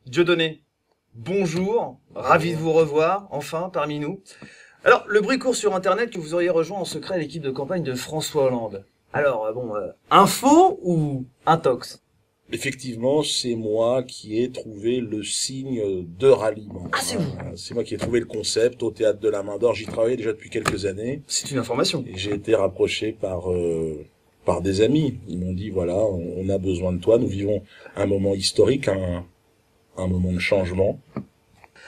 Dieudonné, bonjour, ravi de vous revoir, enfin, parmi nous. Alors, le bruit court sur Internet que vous auriez rejoint en secret l'équipe de campagne de François Hollande. Alors, info ou intox? Effectivement, c'est moi qui ai trouvé le signe de ralliement. Ah, c'est vous? C'est moi qui ai trouvé le concept au Théâtre de la Main d'Or. J'y travaillais déjà depuis quelques années. C'est une information. Et j'ai été rapproché par des amis. Ils m'ont dit, voilà, on a besoin de toi. Nous vivons un moment historique, un moment de changement.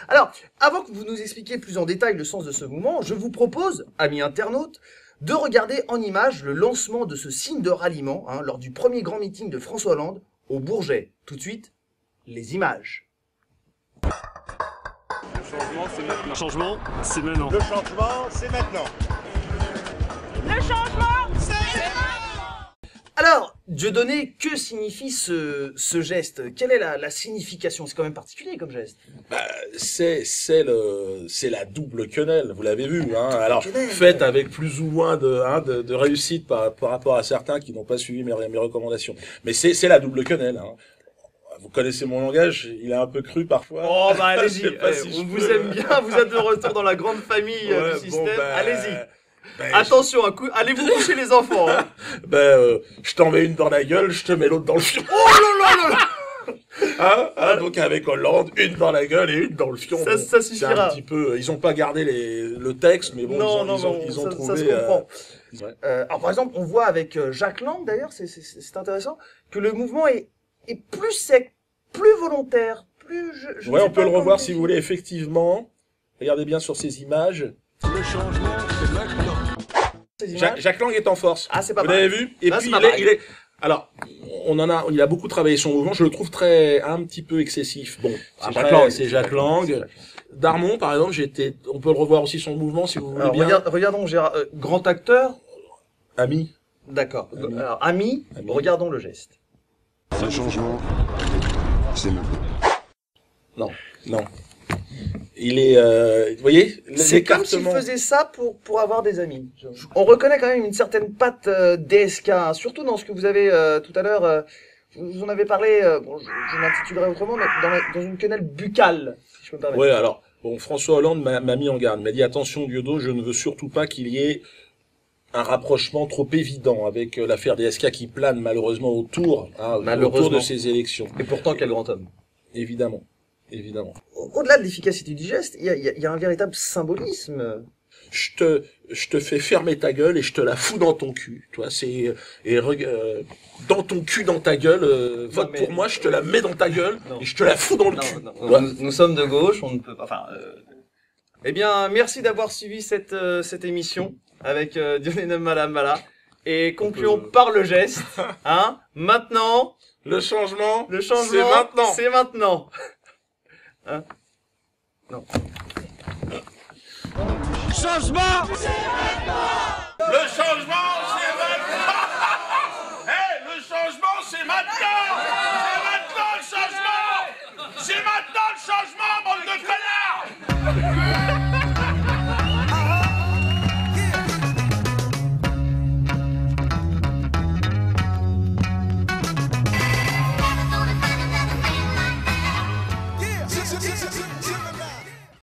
Alors, avant que vous nous expliquiez plus en détail le sens de ce mouvement, je vous propose, amis internautes, de regarder en images le lancement de ce signe de ralliement lors du premier grand meeting de François Hollande au Bourget. Tout de suite, les images. Le changement, c'est maintenant. Le changement, c'est maintenant. Le changement, c'est maintenant. Le changement, c'est maintenant. Alors, Dieudonné, que signifie ce geste? Quelle est la signification? C'est quand même particulier comme geste. C'est la double quenelle, vous l'avez vu, hein. Alors, Quenelle. faite avec plus ou moins de réussite par rapport à certains qui n'ont pas suivi mes recommandations. Mais c'est la double quenelle, hein. Vous connaissez mon langage, il est un peu cru parfois. Oh bah allez-y, Je sais pas si on je vous peux. aime bien, vous êtes de retour dans la grande famille Ouais, du système, bon, ben, allez-y. ben, Attention, allez vous coucher les enfants. Hein. je t'en mets une dans la gueule, je te mets l'autre dans le fion. Oh là là là là. Donc avec Hollande, une dans la gueule et une dans le fion. Ça Bon, suffira. c'est un petit peu, ils ont pas gardé le texte, mais bon, ils ont ça trouvé. se comprend. Ouais. Alors par exemple, on voit avec Jacques Lang, d'ailleurs, c'est intéressant, que le mouvement est plus sec, plus volontaire, plus... je ne Ouais, sais on peut pas le revoir comment si vous voulez, effectivement. Regardez bien sur ces images. Le changement, c'est maintenant. ces images. Jacques Lang est en force. Ah, c'est pas Vous mal. l'avez vu? Et Là, puis c'est pas mal. alors, il a beaucoup travaillé son mouvement. Je le trouve un petit peu excessif. Bon, c'est Jacques Lang. Darmon, par exemple, on peut le revoir aussi son mouvement si vous voulez Alors, bien. regardons Gérard, grand acteur. Ami. D'accord. Ami. Alors, ami, regardons le geste. Le changement, c'est maintenant. Non. Il est, vous voyez, C'est comme s'il l'écartement. faisait ça pour avoir des amis. On reconnaît quand même une certaine patte DSK, surtout dans ce que vous avez tout à l'heure. Vous en avez parlé, je l'intitulerai autrement, mais dans une quenelle buccale, si je peux me permettre. Ouais, alors, bon, François Hollande m'a mis en garde. Il m'a dit, attention, Diodo, je ne veux surtout pas qu'il y ait un rapprochement trop évident avec l'affaire DSK qui plane malheureusement autour de ces élections. Et pourtant, quel grand homme. Évidemment. Au-delà de l'efficacité du geste, il y a un véritable symbolisme. Je te fais fermer ta gueule et je te la fous dans ton cul. Toi, dans ton cul, dans ta gueule, vote pour moi, je te la mets dans ta gueule et je te la fous dans le cul. Non. Nous sommes de gauche, on ne peut pas. Eh bien, merci d'avoir suivi cette émission avec Dieudonné Malamala et concluons par le geste. Maintenant, Le changement, c'est maintenant. C'est maintenant. Non. Changement, Le changement,